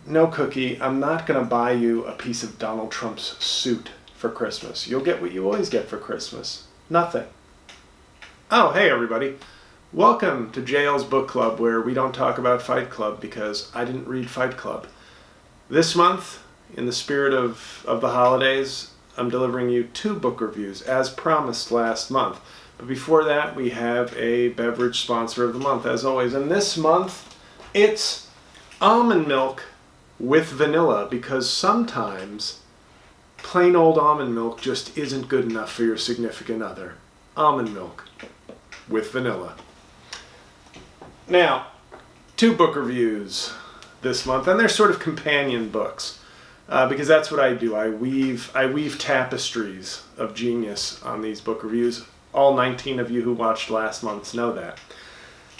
no, Cookie, I'm not going to buy you a piece of Donald Trump's suit for Christmas. You'll get what you always get for Christmas. Nothing. Oh, hey, everybody. Welcome to JL's Book Club, where we don't talk about Fight Club because I didn't read Fight Club. This month, in the spirit of the holidays, I'm delivering you 2 book reviews, as promised last month. But before that, we have a beverage sponsor of the month, as always. And this month, it's almond milk with vanilla, because sometimes plain old almond milk just isn't good enough for your significant other. Almond milk with vanilla. Now, 2 book reviews this month, and they're sort of companion books, because that's what I do. I weave tapestries of genius on these book reviews. All 19 of you who watched last month's know that.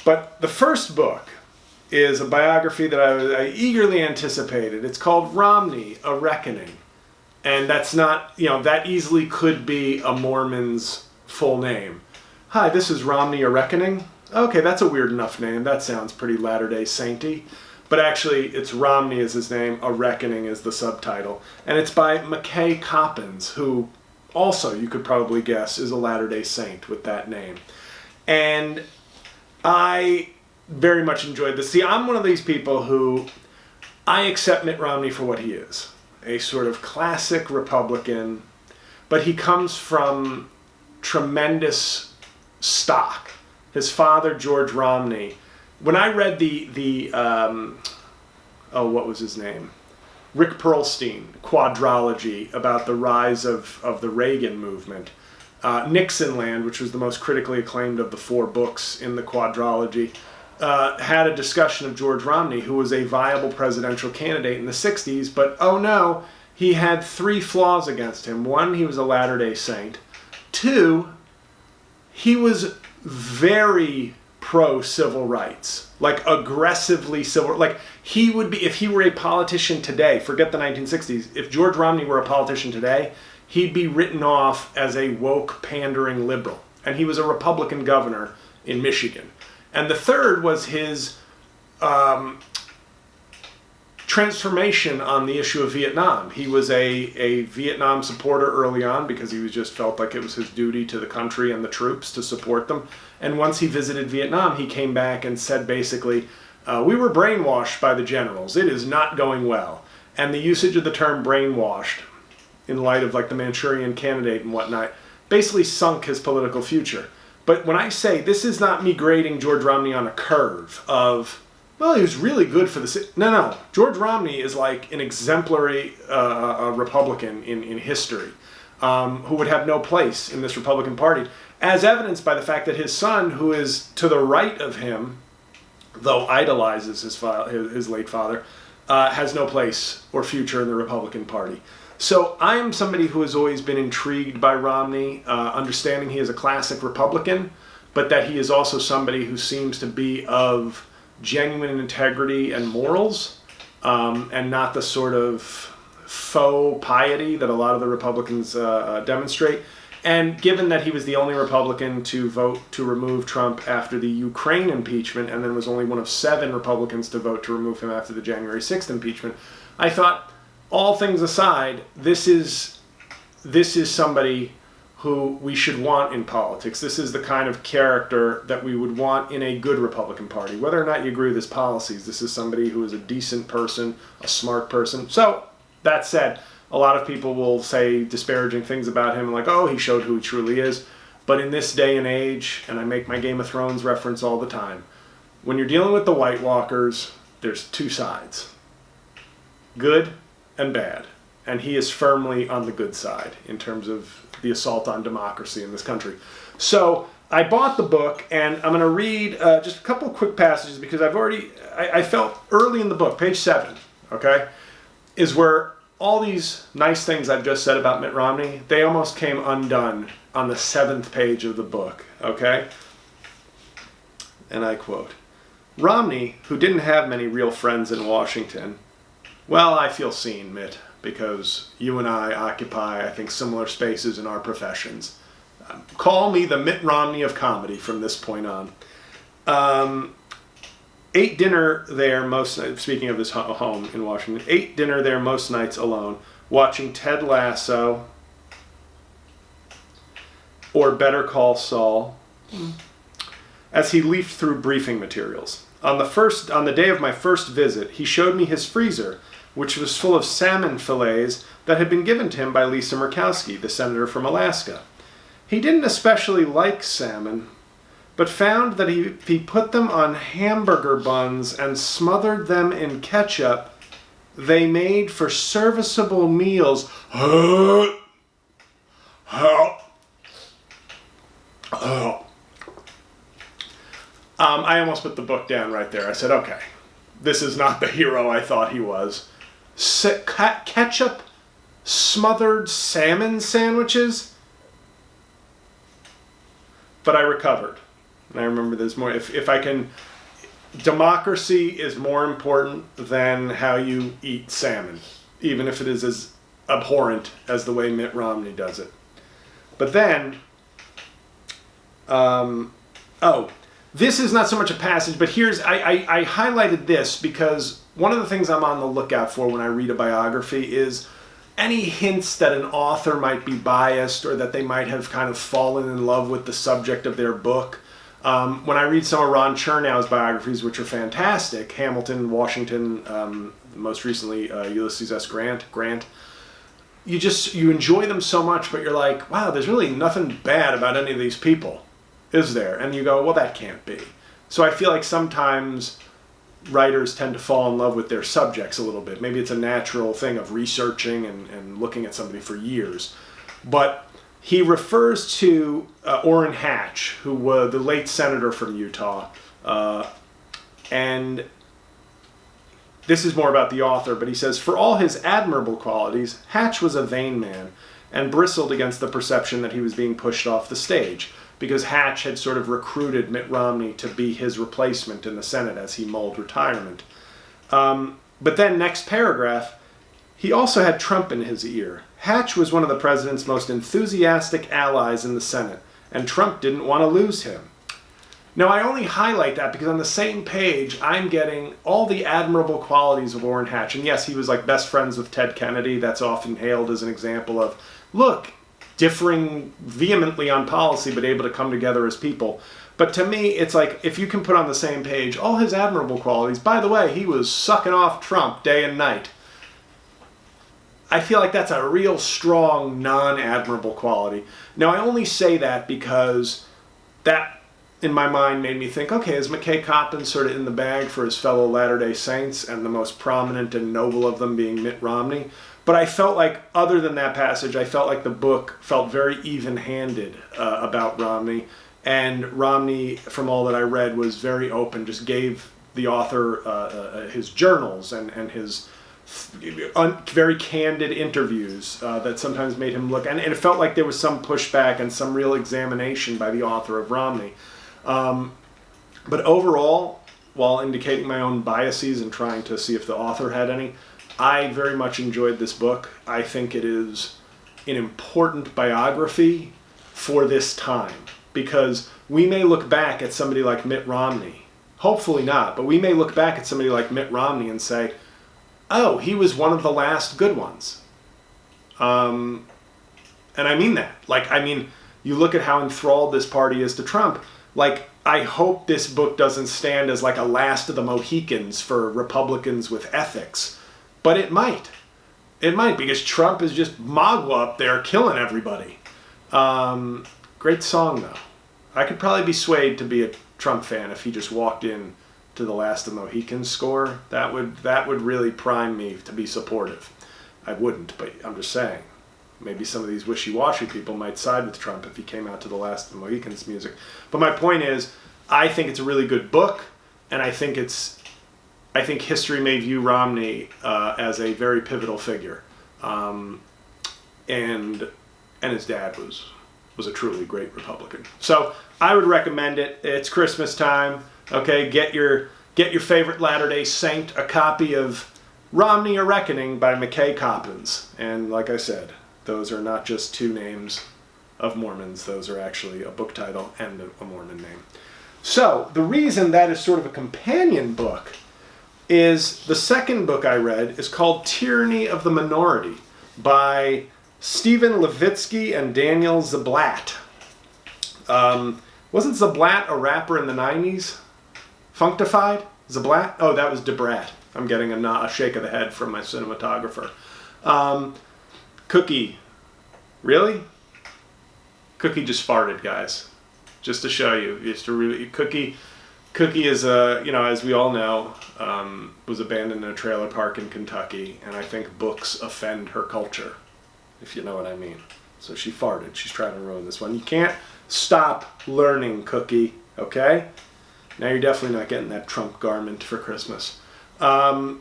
But the first book is a biography that I eagerly anticipated. It's called Romney, A Reckoning. And that's not, that easily could be a Mormon's full name. Hi, this is Romney, A Reckoning. Okay, that's a weird enough name. That sounds pretty Latter-day Sainty. But actually, it's Romney is his name, A Reckoning is the subtitle. And it's by McKay Coppins, who also, you could probably guess, is a Latter-day Saint with that name. And I very much enjoyed this. See, I'm one of these people who I accept Mitt Romney for what he is. A sort of classic Republican, but he comes from tremendous stock. His father, George Romney, when I read what was his name? Rick Perlstein, Quadrology, about the rise of the Reagan movement. Nixonland, which was the most critically acclaimed of the 4 books in the Quadrology, had a discussion of George Romney, who was a viable presidential candidate in the 60s, but oh no, he had 3 flaws against him. 1, he was a Latter-day Saint. 2, he was very pro-civil rights, like aggressively civil. Like he would be, if he were a politician today, forget the 1960s, if George Romney were a politician today, he'd be written off as a woke, pandering liberal. And he was a Republican governor in Michigan. And the 3rd was his transformation on the issue of Vietnam. He was a Vietnam supporter early on because he just felt like it was his duty to the country and the troops to support them. And once he visited Vietnam, he came back and said basically, we were brainwashed by the generals. It is not going well. And the usage of the term brainwashed, in light of like the Manchurian Candidate and whatnot, basically sunk his political future. But when I say, this is not me grading George Romney on a curve of, well, he was really good for the... No. George Romney is like an exemplary Republican in history who would have no place in this Republican Party, as evidenced by the fact that his son, who is to the right of him, though idolizes his late father, has no place or future in the Republican Party. So I am somebody who has always been intrigued by Romney, understanding he is a classic Republican, but that he is also somebody who seems to be of genuine integrity and morals, and not the sort of faux piety that a lot of the Republicans demonstrate. And given that he was the only Republican to vote to remove Trump after the Ukraine impeachment, and then was only one of 7 Republicans to vote to remove him after the January 6th impeachment, I thought, all things aside, this is somebody who we should want in politics. This is the kind of character that we would want in a good Republican Party. Whether or not you agree with his policies, this is somebody who is a decent person, a smart person. So, that said, a lot of people will say disparaging things about him, like, oh, he showed who he truly is. But in this day and age, and I make my Game of Thrones reference all the time, when you're dealing with the White Walkers, there's 2 sides. Good and bad. And he is firmly on the good side in terms of the assault on democracy in this country. So I bought the book, and I'm going to read just a couple of quick passages because I felt early in the book, page 7, okay, is where all these nice things I've just said about Mitt Romney, they almost came undone on the 7th page of the book, okay? And I quote, Romney, who didn't have many real friends in Washington, well, I feel seen, Mitt, because you and I occupy, I think, similar spaces in our professions. Call me the Mitt Romney of comedy from this point on. ate dinner there most nights, speaking of his home in Washington, ate dinner there most nights alone, watching Ted Lasso or Better Call Saul as he leafed through briefing materials. On the day of my first visit, he showed me his freezer, which was full of salmon fillets that had been given to him by Lisa Murkowski, the senator from Alaska. He didn't especially like salmon, but found that if he put them on hamburger buns and smothered them in ketchup, they made for serviceable meals. I almost put the book down right there. I said, okay, this is not the hero I thought he was. Ketchup smothered salmon sandwiches? But I recovered. And I remember there's more. If I can, democracy is more important than how you eat salmon, even if it is as abhorrent as the way Mitt Romney does it. But then, this is not so much a passage, but I highlighted this because one of the things I'm on the lookout for when I read a biography is any hints that an author might be biased or that they might have kind of fallen in love with the subject of their book. When I read some of Ron Chernow's biographies, which are fantastic, Hamilton, Washington, most recently Ulysses S. Grant, you enjoy them so much, but you're like, wow, there's really nothing bad about any of these people, is there? And you go, well, that can't be. So I feel like sometimes writers tend to fall in love with their subjects a little bit. Maybe it's a natural thing of researching and looking at somebody for years. But he refers to Orrin Hatch, who was the late senator from Utah. And this is more about the author, but he says, for all his admirable qualities, Hatch was a vain man and bristled against the perception that he was being pushed off the stage, because Hatch had sort of recruited Mitt Romney to be his replacement in the Senate as he mulled retirement. But then, next paragraph, he also had Trump in his ear. Hatch was one of the president's most enthusiastic allies in the Senate, and Trump didn't want to lose him. Now, I only highlight that because on the same page, I'm getting all the admirable qualities of Orrin Hatch. And yes, he was like best friends with Ted Kennedy. That's often hailed as an example of, look, differing vehemently on policy, but able to come together as people. But to me, it's like, if you can put on the same page all his admirable qualities, by the way, he was sucking off Trump day and night. I feel like that's a real strong, non-admirable quality. Now, I only say that because that, in my mind, made me think, okay, is McKay Coppins sort of in the bag for his fellow Latter-day Saints, and the most prominent and noble of them being Mitt Romney? But I felt like, other than that passage, I felt like the book felt very even-handed about Romney. And Romney, from all that I read, was very open, just gave the author his journals and his very candid interviews that sometimes made him look... And it felt like there was some pushback and some real examination by the author of Romney. But overall, while indicating my own biases and trying to see if the author had any, I very much enjoyed this book. I think it is an important biography for this time, because we may look back at somebody like Mitt Romney, hopefully not, but we may look back at somebody like Mitt Romney and say, oh, he was one of the last good ones. And I mean that. You look at how enthralled this party is to Trump. I hope this book doesn't stand as like a last of the Mohicans for Republicans with ethics. But it might. It might, because Trump is just Magua up there killing everybody. Great song, though. I could probably be swayed to be a Trump fan if he just walked in to the Last of the Mohicans score. That would really prime me to be supportive. I wouldn't, but I'm just saying. Maybe some of these wishy-washy people might side with Trump if he came out to the Last of the Mohicans music. But my point is, I think it's a really good book, and I think history may view Romney as a very pivotal figure, and his dad was a truly great Republican. So I would recommend it. It's Christmas time. Okay, get your favorite Latter-day Saint a copy of Romney: A Reckoning by McKay Coppins. And like I said, those are not just two names of Mormons. Those are actually a book title and a Mormon name. So the reason that is sort of a companion book is the second book I read is called Tyranny of the Minority by Stephen Levitsky and Daniel Ziblatt. Wasn't Ziblatt a rapper in the 90s? Functified? Ziblatt? Oh, that was Debrat. I'm getting a shake of the head from my cinematographer. Cookie. Really? Cookie just farted, guys. Just to show you. Cookie is, as we all know, was abandoned in a trailer park in Kentucky, and I think books offend her culture, if you know what I mean. So she farted. She's trying to ruin this one. You can't stop learning, Cookie, okay? Now you're definitely not getting that Trump garment for Christmas. Now,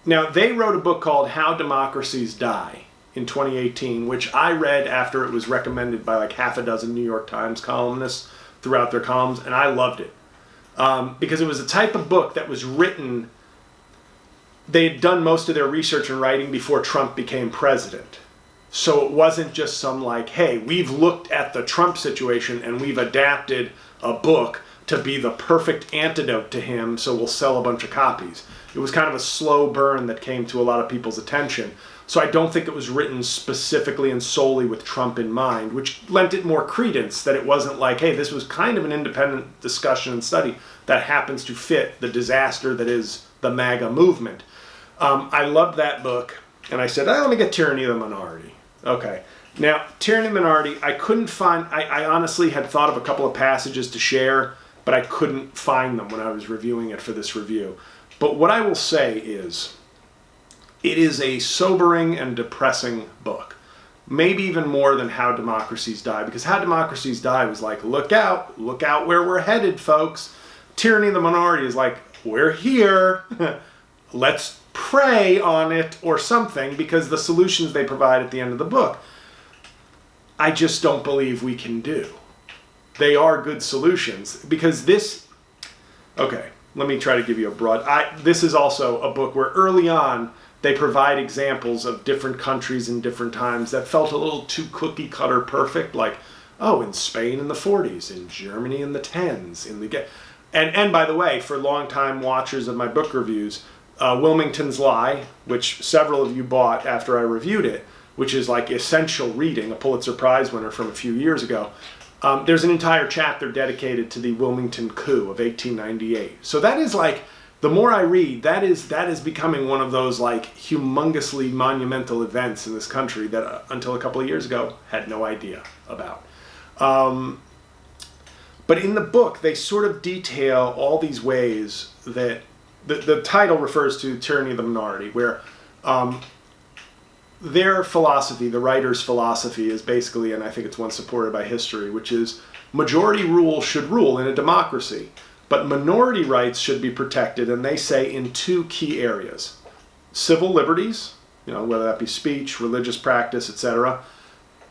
they wrote a book called How Democracies Die in 2018, which I read after it was recommended by like half a dozen New York Times columnists throughout their columns, and I loved it. Because it was a type of book that was written, they had done most of their research and writing before Trump became president. So it wasn't just some like, hey, we've looked at the Trump situation and we've adapted a book to be the perfect antidote to him, so we'll sell a bunch of copies. It was kind of a slow burn that came to a lot of people's attention. So I don't think it was written specifically and solely with Trump in mind, which lent it more credence that it wasn't like, hey, this was kind of an independent discussion and study that happens to fit the disaster that is the MAGA movement. I loved that book, and I said, let me get Tyranny of the Minority. Okay. Now, Tyranny of the Minority, I couldn't find, I honestly had thought of a couple of passages to share, but I couldn't find them when I was reviewing it for this review. But what I will say is, it is a sobering and depressing book. Maybe even more than How Democracies Die, because How Democracies Die was like, look out where we're headed, folks. Tyranny of the Minority is like, we're here, let's pray on it or something, because the solutions they provide at the end of the book, I just don't believe we can do. They are good solutions, because this, okay, let me try to give you a broad, this is also a book where early on, they provide examples of different countries in different times that felt a little too cookie cutter perfect, like, oh, in Spain in the 40s, in Germany in the 10s, and by the way, for longtime watchers of my book reviews, Wilmington's Lie, which several of you bought after I reviewed it, which is like essential reading, a Pulitzer Prize winner from a few years ago. There's an entire chapter dedicated to the Wilmington coup of 1898. So that is like, the more I read, that is becoming one of those like humongously monumental events in this country that until a couple of years ago had no idea about. But in the book, they sort of detail all these ways that the title refers to Tyranny of the Minority, where their philosophy, the writer's philosophy, is basically, and I think it's one supported by history, which is majority rule should rule in a democracy. But minority rights should be protected, and they say in two key areas. Civil liberties, whether that be speech, religious practice, etc.,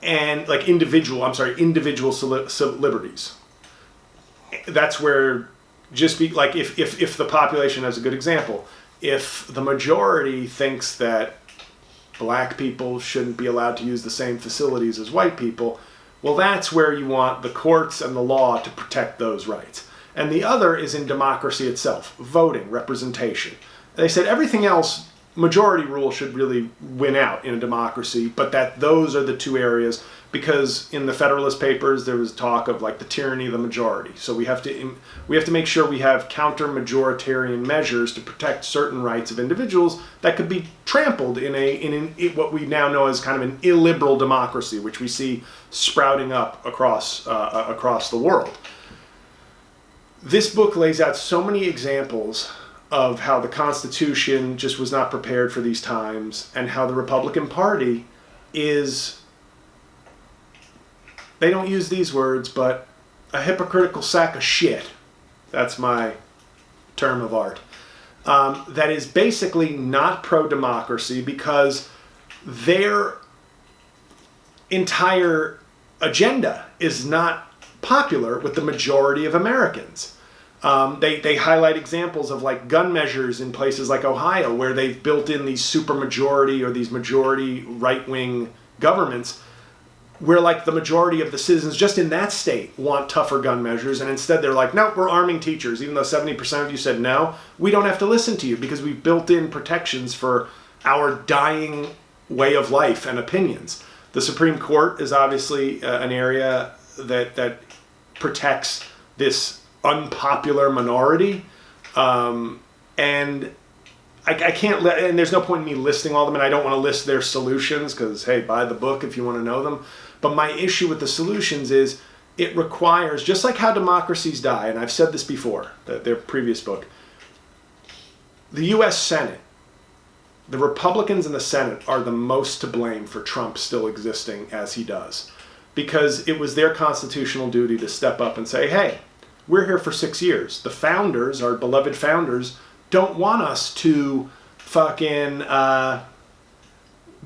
and like individual liberties. That's where if the population has a good example, if the majority thinks that black people shouldn't be allowed to use the same facilities as white people, well, that's where you want the courts and the law to protect those rights. And the other is in democracy itself, voting, representation. They said everything else, majority rule should really win out in a democracy, but that those are the two areas, because in the Federalist Papers there was talk of like the tyranny of the majority. So we have to make sure we have counter-majoritarian measures to protect certain rights of individuals that could be trampled in what we now know as kind of an illiberal democracy, which we see sprouting up across the world. This book lays out so many examples of how the Constitution just was not prepared for these times, and how the Republican Party is, they don't use these words, but a hypocritical sack of shit. That's my term of art. That is basically not pro-democracy, because their entire agenda is not popular with the majority of Americans. They highlight examples of like gun measures in places like Ohio, where they've built in these supermajority or these majority right-wing governments where like the majority of the citizens just in that state want tougher gun measures, and instead they're like, no, we're arming teachers, even though 70% of you said no. We don't have to listen to you because we've built in protections for our dying way of life and opinions. The Supreme Court is obviously an area that protects this unpopular minority, and I can't let, and there's no point in me listing all of them, and I don't want to list their solutions because, hey, buy the book if you want to know them. But my issue with the solutions is it requires, just like how democracies die, and I've said this before, their previous book, the U.S. Senate, the Republicans in the Senate are the most to blame for Trump still existing as he does. Because it was their constitutional duty to step up and say, hey, we're here for 6 years. The founders, our beloved founders, don't want us to fucking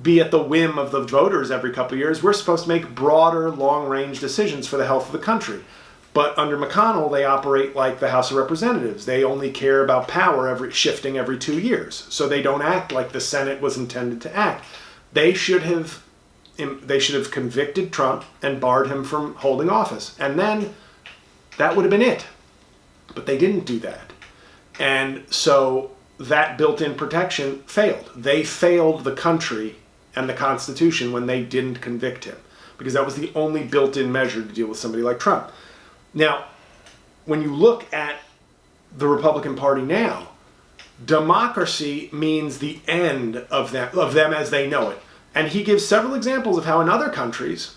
be at the whim of the voters every couple of years. We're supposed to make broader, long-range decisions for the health of the country. But under McConnell, they operate like the House of Representatives. They only care about power shifting every 2 years. So they don't act like the Senate was intended to act. They should have convicted Trump and barred him from holding office. And then that would have been it. But they didn't do that. And so that built-in protection failed. They failed the country and the Constitution when they didn't convict him, because that was the only built-in measure to deal with somebody like Trump. Now, when you look at the Republican Party now, democracy means the end of them as they know it. And he gives several examples of how in other countries,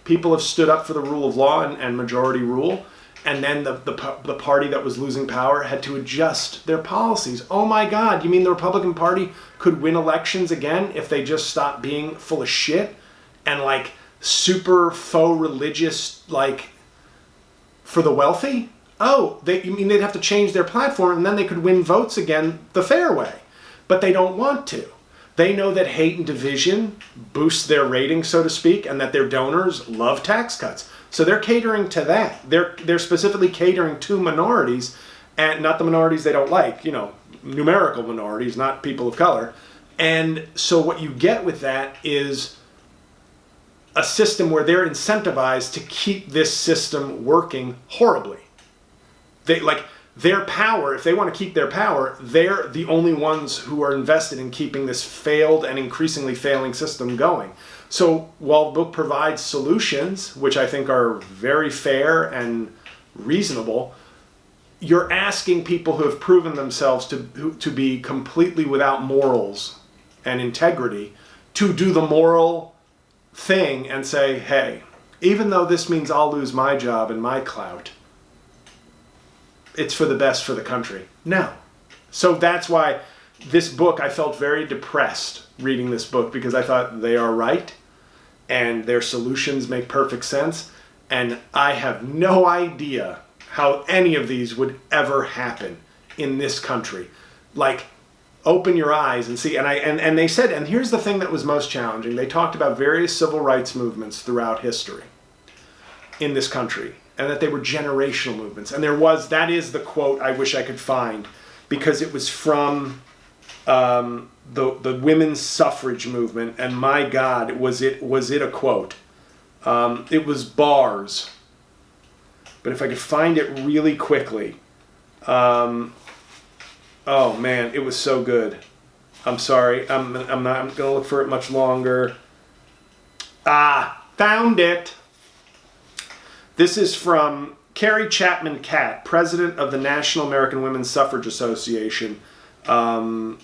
people have stood up for the rule of law and majority rule, and then the party that was losing power had to adjust their policies. Oh my God, you mean the Republican Party could win elections again if they just stopped being full of shit and like super faux religious, like for the wealthy? Oh, you mean they'd have to change their platform and then they could win votes again the fair way. But they don't want to. They know that hate and division boosts their ratings, so to speak, and that their donors love tax cuts. So they're catering to that. They're specifically catering to minorities, and not the minorities they don't like, numerical minorities, not people of color. And so what you get with that is a system where they're incentivized to keep this system working horribly. Their power, if they want to keep their power, they're the only ones who are invested in keeping this failed and increasingly failing system going. So while the book provides solutions, which I think are very fair and reasonable, you're asking people who have proven themselves to be completely without morals and integrity to do the moral thing and say, hey, even though this means I'll lose my job and my clout, it's for the best for the country. No. So that's why this book, I felt very depressed reading this book, because I thought they are right and their solutions make perfect sense. And I have no idea how any of these would ever happen in this country. Like, open your eyes and see. And they said, and here's the thing that was most challenging. They talked about various civil rights movements throughout history in this country, and that they were generational movements. And that is the quote I wish I could find, because it was from the women's suffrage movement, and my God, was it a quote? It was bars, but if I could find it really quickly, oh man, it was so good. I'm sorry, I'm not gonna look for it much longer. Found it. This is from Carrie Chapman Catt, president of the National American Women's Suffrage Association, and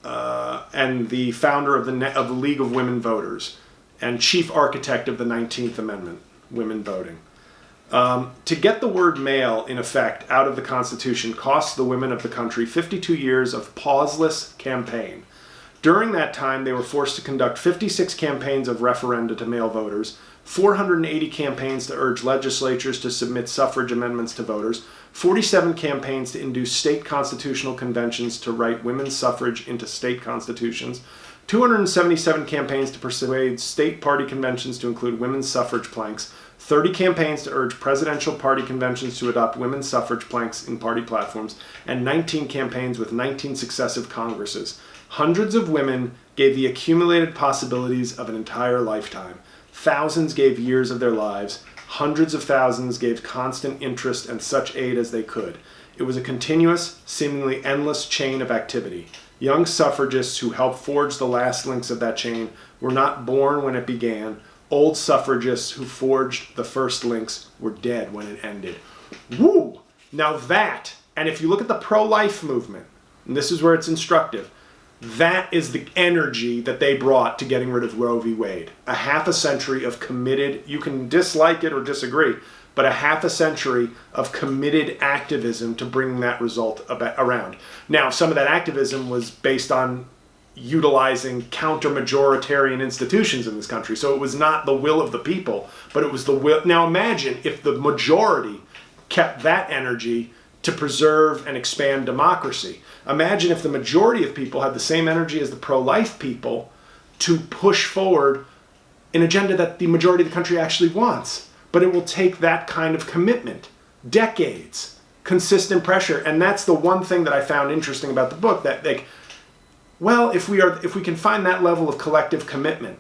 the founder of the League of Women Voters, and chief architect of the 19th Amendment, women voting. To get the word male in effect out of the Constitution cost the women of the country 52 years of pauseless campaign. During that time, they were forced to conduct 56 campaigns of referenda to male voters, 480 campaigns to urge legislatures to submit suffrage amendments to voters, 47 campaigns to induce state constitutional conventions to write women's suffrage into state constitutions, 277 campaigns to persuade state party conventions to include women's suffrage planks, 30 campaigns to urge presidential party conventions to adopt women's suffrage planks in party platforms, and 19 campaigns with 19 successive Congresses. Hundreds of women gave the accumulated possibilities of an entire lifetime. Thousands gave years of their lives. Hundreds of thousands gave constant interest and such aid as they could. It was a continuous, seemingly endless chain of activity. Young suffragists who helped forge the last links of that chain were not born when it began. Old suffragists who forged the first links were dead when it ended. Woo! Now that, and if you look at the pro-life movement, and this is where it's instructive, that is the energy that they brought to getting rid of Roe v. Wade. A half a century of committed, you can dislike it or disagree, but a half a century of committed activism to bring that result around. Now, some of that activism was based on utilizing counter-majoritarian institutions in this country. So it was not the will of the people, but it was the will. Now imagine if the majority kept that energy to preserve and expand democracy. Imagine if the majority of people had the same energy as the pro-life people to push forward an agenda that the majority of the country actually wants. But it will take that kind of commitment, decades, consistent pressure. And that's the one thing that I found interesting about the book, that like, well, if we can find that level of collective commitment,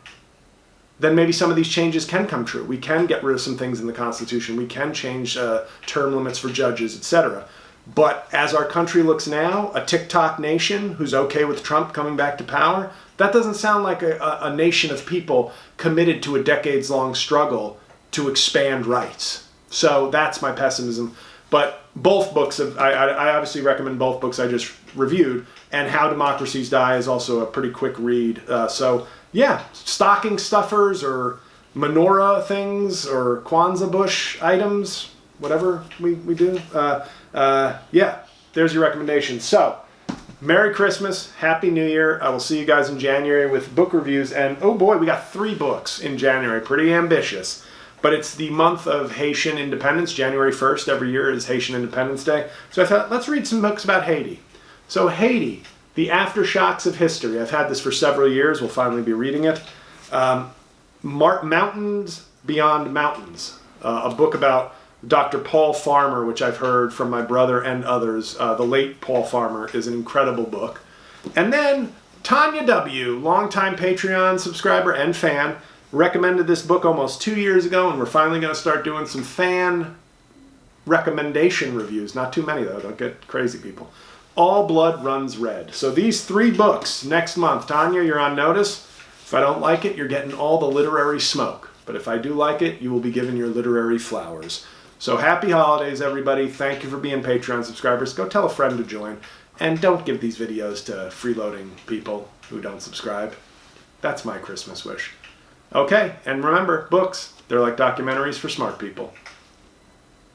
then maybe some of these changes can come true. We can get rid of some things in the Constitution. We can change term limits for judges, etc. But as our country looks now, a TikTok nation who's okay with Trump coming back to power, that doesn't sound like a nation of people committed to a decades-long struggle to expand rights. So that's my pessimism. But both books, I obviously recommend both books I just reviewed, and How Democracies Die is also a pretty quick read. So yeah, stocking stuffers or menorah things or Kwanzaa bush items, whatever we do. Yeah, there's your recommendation. So, Merry Christmas, Happy New Year. I will see you guys in January with book reviews. And oh boy, we got 3 books in January. Pretty ambitious. But it's the month of Haitian independence. January 1st every year is Haitian Independence Day. So I thought, let's read some books about Haiti. So Haiti, The Aftershocks of History. I've had this for several years. We'll finally be reading it. Mountains Beyond Mountains, a book about Dr. Paul Farmer, which I've heard from my brother and others. The late Paul Farmer is an incredible book. And then Tanya W., longtime Patreon subscriber and fan, recommended this book almost 2 years ago, and we're finally going to start doing some fan recommendation reviews. Not too many, though. Don't get crazy, people. All Blood Runs Red. So these 3 books next month. Tanya, you're on notice. If I don't like it, you're getting all the literary smoke. But if I do like it, you will be given your literary flowers. So happy holidays, everybody. Thank you for being Patreon subscribers. Go tell a friend to join. And don't give these videos to freeloading people who don't subscribe. That's my Christmas wish. Okay, and remember, books, they're like documentaries for smart people.